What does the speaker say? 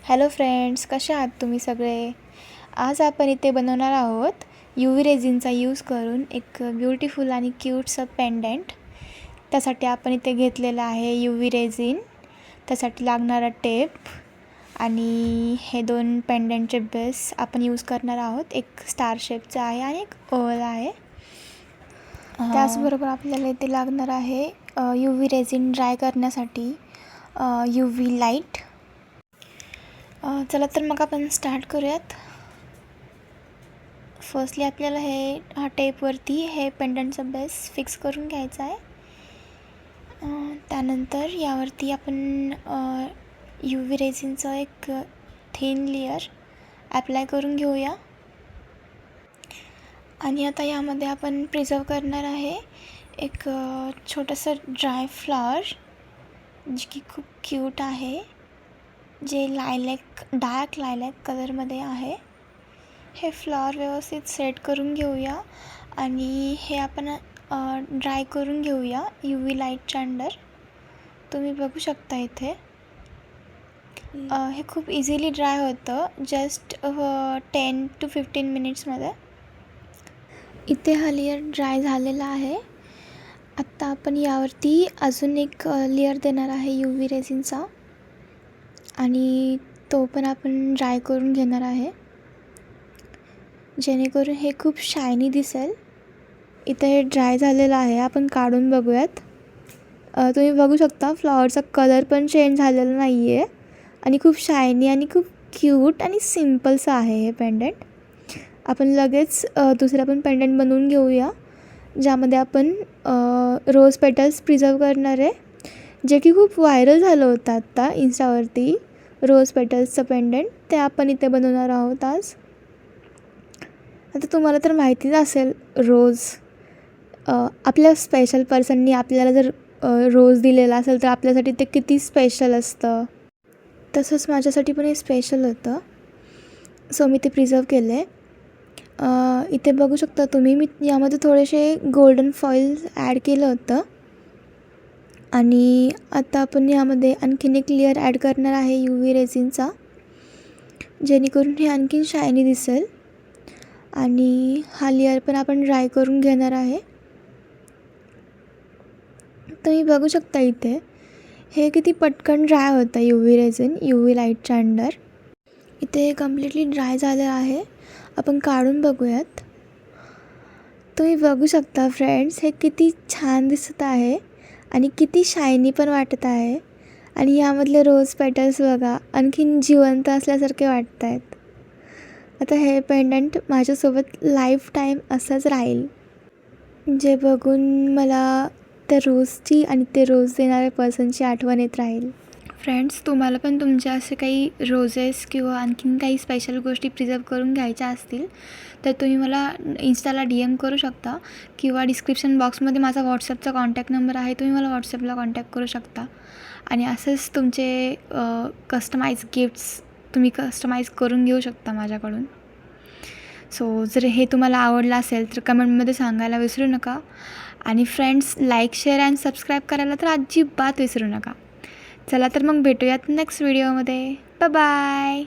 Hello friends, कसे आहात तुम्ही सगळे? आज आपण इथे बनवणार आहोत UV रेझिनचा यूज करून एक ब्युटिफुल आणि क्यूटचं पेंडंट. त्यासाठी आपण इथे घेतलेलं आहे UV रेझिन, त्यासाठी लागणारा टेप आणि हे दोन पेंडंटचे बेस आपण यूज करणार आहोत. एक स्टार शेपचा आहे आणि एक ओव्हल आहे. त्याचबरोबर आपल्याला इथे लागणार आहे UV रेझिन ड्राय करण्यासाठी UV लाईट. चला तर मग आपण स्टार्ट करूयात. फर्स्टली आपल्याला हा टेपवरती हे पेंडंटचा बेस फिक्स करून घ्यायचा आहे. त्यानंतर यावरती आपण UV रेझिनचं एक थिन लेयर ॲप्लाय करून घेऊया. आणि आता यामध्ये आपण प्रिझर्व करणार आहे एक छोटंसं ड्राय फ्लावर, जे की खूप क्यूट आहे, जे डार्क लायलॅक कलरमध्ये आहे. हे फ्लॉवर व्यवस्थित सेट करून घेऊया आणि हे आपण ड्राय करून घेऊया UV लाईटच्या अंडर. तुम्ही बघू शकता इथे हे खूप इझिली ड्राय होतं, जस्ट 10 to 15 मिनिट्समध्ये. इथे हा लेयर ड्राय झालेला आहे. आत्ता आपण यावरती अजून एक लेयर देणार आहे UV रेझिनचा आणि तो पण आपण ड्राय करून घेणार आहे, जेणेकरून हे खूप शायनी दिसेल. इथे हे ड्राय झालेलं आहे, आपण काढून बघूयात. तुम्ही बघू शकता फ्लॉवरचा कलर पण चेंज झालेला नाही आहे आणि खूप शायनी आणि खूप क्यूट आणि सिम्पलचं आहे हे पेंडंट. आपण लगेच दुसरा पण पेंडंट बनवून घेऊया, ज्यामध्ये आपण रोज पेटल्स प्रिझर्व करणार आहे, जे की खूप व्हायरल झालं होतं आत्ता इन्स्टावरती. रोज पेटल्सचं पेंडंट ते आपण इथे बनवणार आहोत आज. आता तुम्हाला तर माहितीच असेल, रोज आपल्या स्पेशल पर्सननी आपल्याला जर रोज दिलेला असेल तर आपल्यासाठी ते किती स्पेशल असतं. तसंच माझ्यासाठी पण हे स्पेशल होतं, सो मी ते प्रिझर्व केलं आहे. इथे बघू शकता तुम्ही, मी यामध्ये थोडेसे गोल्डन फॉईल ॲड केलं होतं. आणि आता आपण यामध्ये आणखीन एक लेयर ॲड करणार आहे UV रेझिनचा, जेणेकरून हे आणखीन शायनी दिसेल. आणि हा लेयर पण आपण ड्राय करून घेणार आहे. तुम्ही बघू शकता इथे हे किती पटकन ड्राय होतं UV रेझिन UV लाईटच्या अंडर. इथे हे कम्प्लिटली ड्राय झालं आहे, आपण काढून बघूयात. तुम्ही बघू शकता फ्रेंड्स, हे किती छान दिसत आहे आणि किती शायनी पण वाटत आहे. आणि यामधले रोज पेटल्स बघा, आणखीन जिवंत असल्यासारखे वाटत आहेत. आता हे पेंडंट माझ्यासोबत लाईफ टाईम असंच राहील, जे बघून मला त्या रोजची आणि ते रोज देणाऱ्या पर्सनची आठवण येत राहील. फ्रेंड्स, तुम्हाला पण तुमच्या असे काही रोजेस किंवा आणखीन काही स्पेशल गोष्टी प्रिझर्व करून घ्यायच्या असतील तर तुम्ही मला इन्स्टाला DM करू शकता, किंवा डिस्क्रिप्शन बॉक्समध्ये माझा व्हॉट्सअपचा कॉन्टॅक्ट नंबर आहे, तुम्ही मला व्हॉट्सअपला कॉन्टॅक्ट करू शकता. आणि असंच तुमचे कस्टमाइज गिफ्ट्स तुम्ही कस्टमाइज करून घेऊ शकता माझ्याकडून. सो जर हे तुम्हाला आवडलं असेल तर कमेंटमध्ये सांगायला विसरू नका. आणि friends, like, share and subscribe करायला तर अजिबात विसरू नका. चला तर मग भेटूयात नेक्स्ट व्हिडिओमध्ये. बाय.